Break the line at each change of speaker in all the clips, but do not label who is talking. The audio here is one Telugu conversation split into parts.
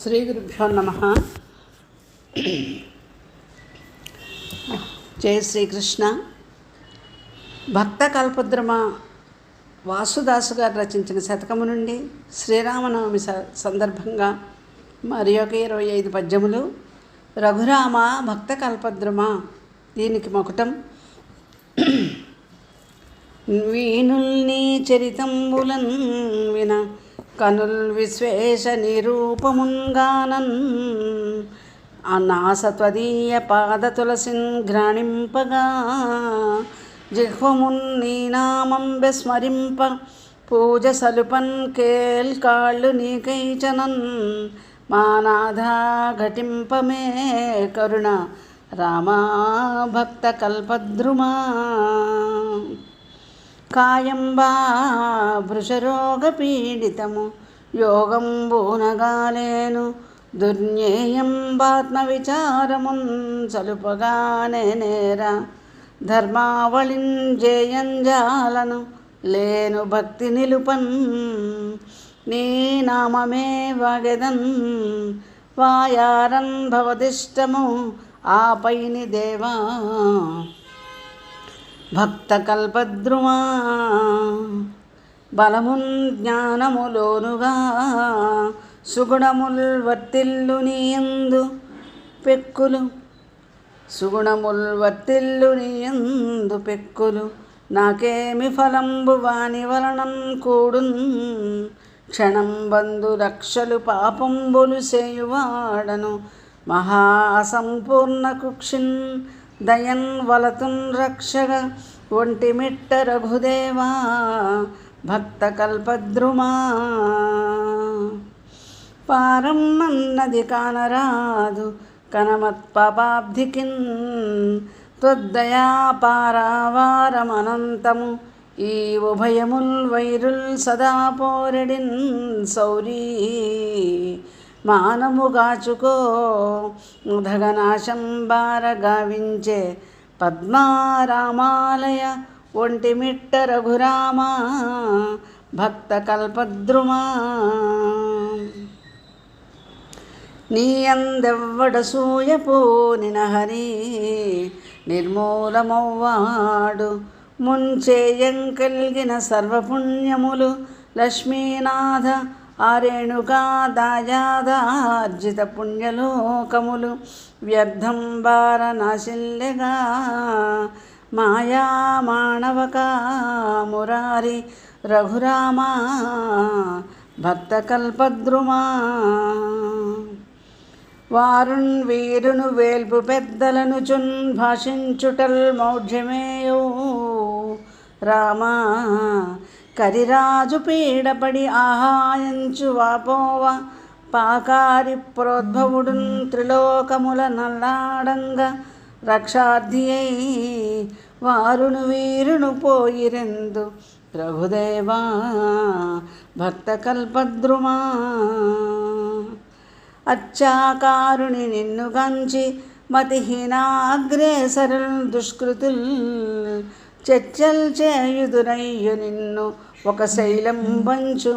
శ్రీ గురుభ్యో నమః. జయ శ్రీకృష్ణ. భక్త కల్పద్రుమ వాసుదాసు గారు రచించిన శతకము నుండి శ్రీరామనవమి సందర్భంగా మరి ఒక 25 పద్యములు. రఘురామ భక్త కల్పద్రుమ. దీనికి మొకటం: వీనుల్ని చరితంబులన్ విన కనుల్ విశ్వేశ నిరూపమున్గానన్ అనాసత్వదీయ పాద తులసిన్ ఘ్రాణింపగా జిహ్వమున్ నీ నామం విస్మరింప పూజ సలుపన్ కేల్కాళ్ళు నీకైచనన్ మానాధా ఘటింపమే కరుణ రామా భక్త కల్పద్రుమా. కాయంబా భృషరోగపీడితము యోగంబూనగాలేను దుర్జ్ఞేయంబాత్మ విచారమున్ సలుపగానే నేర ధర్మావళిన్ జేయంజాలను లేను భక్తి నిలుపన్ నీ నామమే వాగెదన్ వాయారన్ భవదిష్టము ఆపైని దేవా భక్త కల్పద్రుమా. బలమున్ జ్ఞానములోనుగా సుగుణముల్ వర్తిల్లు నీయందు పెక్కులు నాకేమి ఫలంబు వాని వలనం కూడున్ క్షణం బంధు రక్షలు పాపంబులు సేయువాడను మహాసంపూర్ణ కుక్షిన్ దయన్ వలతున్ రక్షగ ఒంటిమిట్ట రఘుదేవా భక్త కల్పద్రుమా. పారం అన్నది కానరాదు కనమత్పాపాబ్ధికిన్ త్వద్దయా పారావారమనంతము ఈ ఉభయముల్ వైరుల్ సదా పోరెడిన్ సౌరీ మానముగాచుకో ఉదగనాశం బారగావించే పద్మారామాలయ ఒంటిమిట్ట రఘురామా భక్త కల్పద్రుమా. నీయందెవ్వడసూయపూనిన హరి నిర్మూలమవ్వాడు ముంచేయం కలిగిన సర్వపుణ్యములు లక్ష్మీనాథ ఆరేణుగా దాయాదార్జిత పుణ్యలోకములు వ్యర్థం బారనాశిల్లెగా మాయా మానవకా మురారి రఘురామా భక్త కల్పద్రుమా. వారున్ వీరును వేల్పు పెద్దలను చున్ భాషించుటల్ మౌఢ్యమేయో రామా కరిరాజు పీడపడి ఆహాయంచు వాపోవ పాకారి ప్రోద్భవుడున్ త్రిలోకముల నల్లాడంగ రక్షార్థియై వారును వీరును పోయిరెందు రఘుదేవా భక్త కల్పద్రుమా. అచ్చాకారుని నిన్ను గంచి మతిహీనాగ్రేసరుల్ దుష్కృతుల్ చర్చల్ చేయుదురయ్యు నిన్ను ఒక శైలం వంచు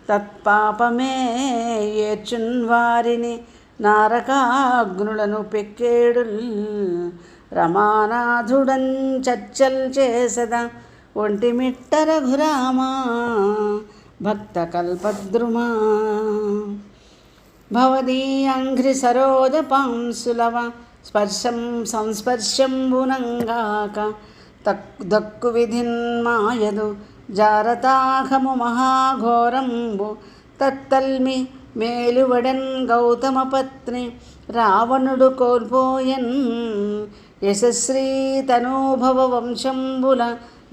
తత్పాపమే ఏర్చున్ వారిని నారకాగ్నులను పెక్కేడుల్ రమానాథుడన్ చర్చల్ చేసద ఒంటిమిట్ట రఘురామా భక్త కల్పద్రుమా. భవదీయాంఘ్రి సరోజ పాంసులవ స్పర్శం సంస్పర్శంబునంగాక దక్కు విధిన్మాయదు జారతాహము మహాఘోరంబు తత్తల్మి మేలువడన్ గౌతమ పత్ని రావణుడు కోల్పోయన్ యశశ్రీ తనూభవ వంశంబుల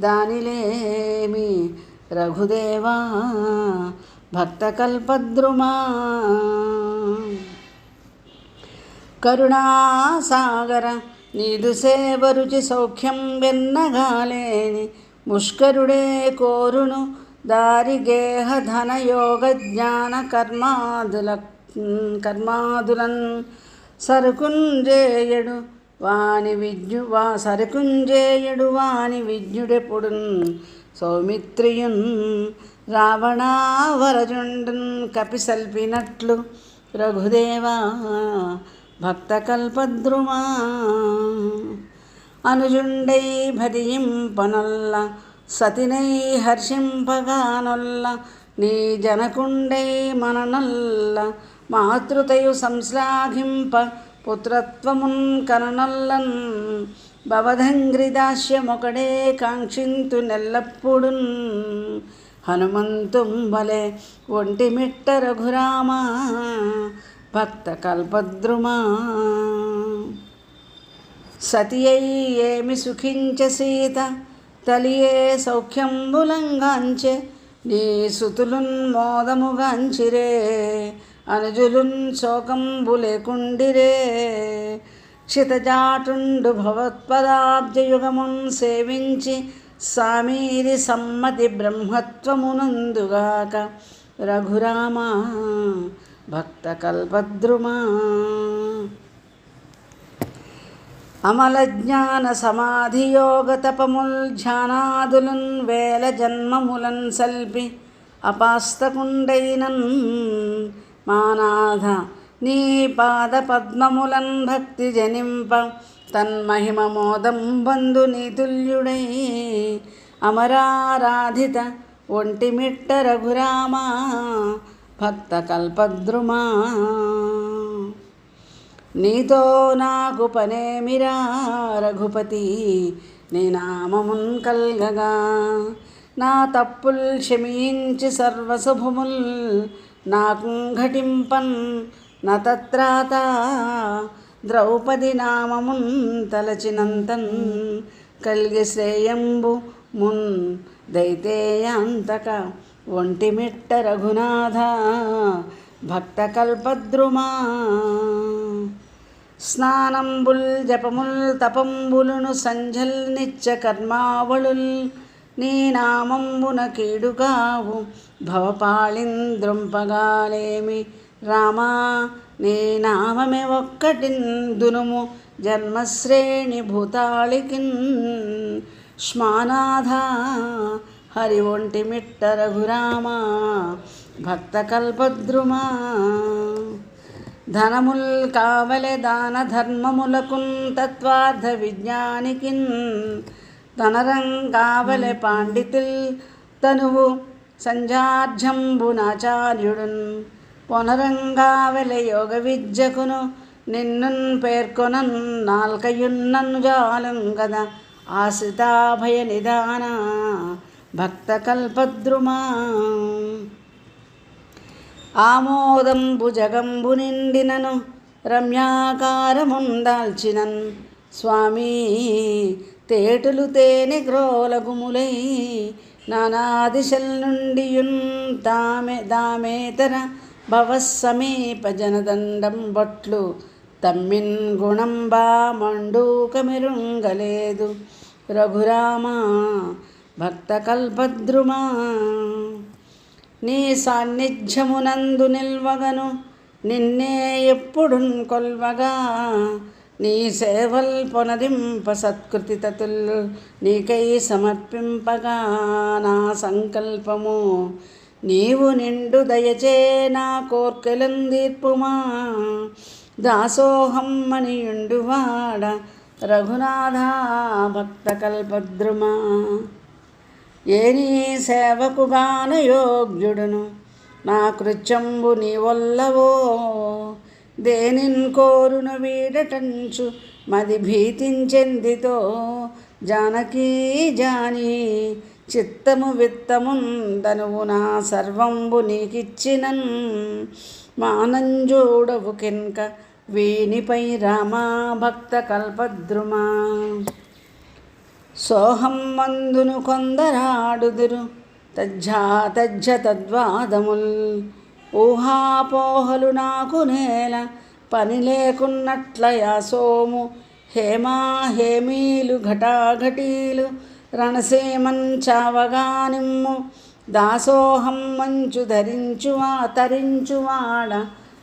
దానిలేమి రఘుదేవా భక్త కల్పద్రుమా. కరుణాసాగర నీదు సేవరుచి సౌఖ్యం వెన్నగాలేని ముష్కరుడే కోరును దారిగేహ ధనయోగ జ్ఞాన కర్మాదులన్ సరుకుంజేయడు వాని విజ్ఞుడెప్పుడున్ సౌమిత్రియున్ రావణావరజుండున్ కపిసల్పినట్లు రఘుదేవా భక్తకల్పద్రుమా అనుజుండై భజింపనొల్ల సతినై హర్షింపగానొల్ల నీ జనకుండై మననొల్ల మాతృతయు సంశ్లాఘింప పుత్రత్వమున్ కననొల్లన్ భవధంగ్రిదాస్యమొకడే కాంక్షింతు నెల్లప్పుడున్ హనుమంతుం వలె ఒంటిమిట్ట రఘురామ భక్త కల్పద్రుమా సతియై ఏమి సుఖించ సీత తలియే సౌఖ్యంబులంగాంచె నీ సుతులున్ మోదముగాంచిరే అనుజులున్ శోకంబు లేకుండిరే క్షితజాటుండు భవత్పదాబ్జయుగమున్ సేవించి సామీరి సమ్మతి బ్రహ్మత్వమునందుగాక రఘురామ భక్త కల్పద్రుమా అమల జ్ఞాన సమాధియోగ తపముల్ ధ్యానాదులున్ వేల జన్మములన్ సల్పి అపాస్తకుండైనన్ మానాథ నీ పాద పద్మములన్ భక్తి జనింప తన్మహిమ మోదం బంధు నీతుల్యుడై అమరారాధిత ఒంటిమిట్ట రఘురామ భక్త కల్పద్రుమా నీతో నాకు పనేమిరా రఘుపతి నీ నామమున్ కల్గగా నా తప్పుల్ క్షమించి సర్వశుభముల్ నాకు ఘటింపన్ నతత్రాత ద్రౌపది నామమున్ తలచినంతన్ కలిగి శ్రేయంబు మున్ దైతేయాంతక ఒంటిమిట్ట రఘునాథ భక్త కల్పద్రుమా స్నానంబుల్ జపముల్ తపంబులును సంజల్ నిత్య కర్మావళుల్ నీ నామంబున కీడుగావు భవపాళింద్రుంపగాలేమి రామా నీ నామమే ఒక్కటిన్ దునుము జన్మశ్రేణి భూతాళికిన్ శ్మానాథ హరి ఒంటిమిట్ట రఘురామ భక్త కల్పద్రుమా ధనముల్ కావలె దాన ధర్మములకున్ తత్వార్థ విజ్ఞానికిన్ తనరం కావలె పాండితుల్ తనువు సంజార్జంబునాచార్యుడున్ పొనరంగావెలె యోగ విద్యకును నిన్నున్ పేర్కొనన్ నాల్కయున్నను జాలంగద ఆశ్రితాభయ నిదాన భక్త కల్పద్రుమా ఆమోదంబు జగంబు నిండినను రమ్యాకారముందాల్చినన్ స్వామి తేటులు తేనె గ్రోలగుములై నానా దిశల్ నుండియున్ దామేతర భవస్సమీప జనదండం బొట్లు తమ్మిన్ గుణంబా మండూకమిరుంగలేదు రఘురామ భక్త కల్పద్రుమా నీ సాన్నిధ్యమునందు నిల్వగను నిన్నే ఎప్పుడున్ కొల్వగా నీ సేవల్ పొనరింప సత్కృతి తతుల్ నీకై సమర్పింపగా నా సంకల్పము నీవు నిండు దయచే నా కోర్కెలందీర్పుమా దాసోహం మణియుండువాడ రఘునాథ భక్త కల్పద్రుమా ఏ నీ సేవకుగాన యోగ్యుడును నా కృత్యంబు నీ వల్లవో దేనిన్ కోరును వీడటంచు మది భీతించెందితో జానకీ జాని చిత్తము విత్తమున్ దనువు నా సర్వంబు నీకిచ్చినన్ మానంజోడవు కెన్క వీనిపై రామా భక్త కల్పద్రుమా సోహం మందును కొందరాడుదురు తజ్జ తద్వాదముల్ ఊహాపోహలు నాకు నేల పని లేకున్నట్లయా సోము హేమా హేమీలు ఘటాఘటీలు రణసీమన్ చావగానిమ్ము దాసోహం మంచు తరించువాడ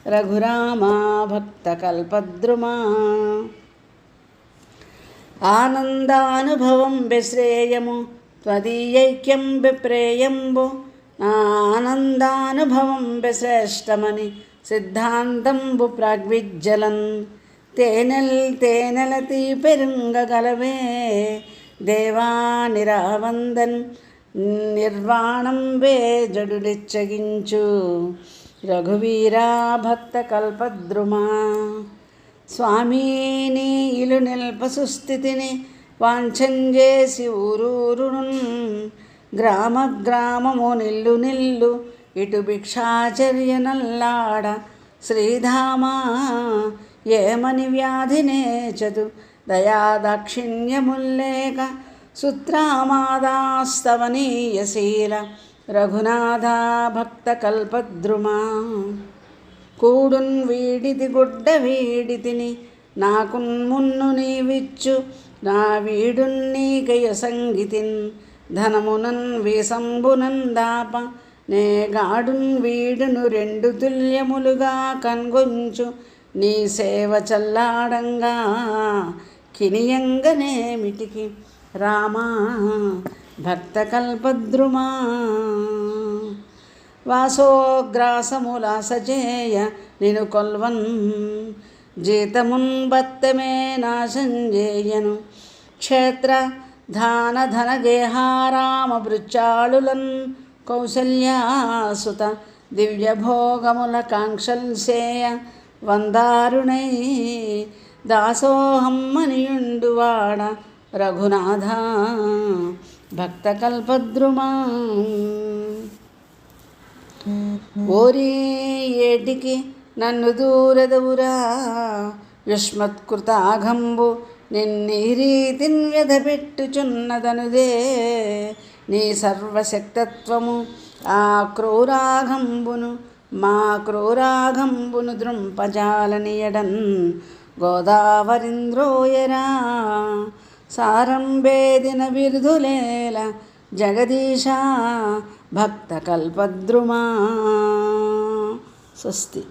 రఘురామ భక్త కల్పద్రుమా ఆనందానుభవం విశ్రేయము త్వదీయైక్యం విప్రేయంబు నా ఆనందానుభవం విశ్రేష్టమని సిద్ధాంతంబు ప్రాగ్విజ్జలన్ తేనెల తీపెరుంగగలవే దేవా నిరావందన్ నిర్వాణం వే జడుడెచ్చగించు రఘువీరా భక్త కల్పద్రుమా. స్వామీ నీ ఇలు నిల్ప సుస్థితిని వాంఛంజేసి ఊరూరున్ గ్రామ గ్రామము నిల్లు ఇటు భిక్షాచర్య నల్లాడ శ్రీధామా ఏమని వ్యాధినేచదు దయాదాక్షిణ్యముల్లేక సుత్రామాదాస్తవనీయశీల రఘునాథ భక్త కల్పద్రుమా. కూడున్ వీడితి గుడ్డ వీడితిని నాకున్ మున్ను నీవిచ్చు నా వీడున్ నీకయ సంగీతిన్ ధనమునన్ వీసంబునన్ దాప నే గాడున్ వీడును రెండు తుల్యములుగా కన్గొంచు నీ సేవ చల్లాడంగా కినియంగనేమిటికి రామా భక్త కల్పద్రుమా. వాసోగ్రాసములాసజేయ నిను కొల్వన్ జీతమున్ బత్తమే నాశంజేయను క్షేత్ర ధాన ధన గేహారామ భృచాళులన్ కౌసల్యాసుత దివ్యభోగముల కాంక్షల్సేయ వందారుణై దాసోహమ్మనియుండువాడ రఘునాథ భక్త కల్పద్రుమా. ఓరి ఏటికి నన్ను దూరదవురా యుష్మత్కృతాఘంబు నిన్నీ రీతిన్ వ్యధపెట్టుచున్నదనుదే నీ సర్వశక్తత్వము ఆ క్రూరాఘంబును మా క్రూరాఘంబును దృంపజాలనియడన్ గోదావరింద్రోయరా సారంబేదిన బిరుదులేల జగదీశ భక్త కల్పద్రుమా. స్వస్తి.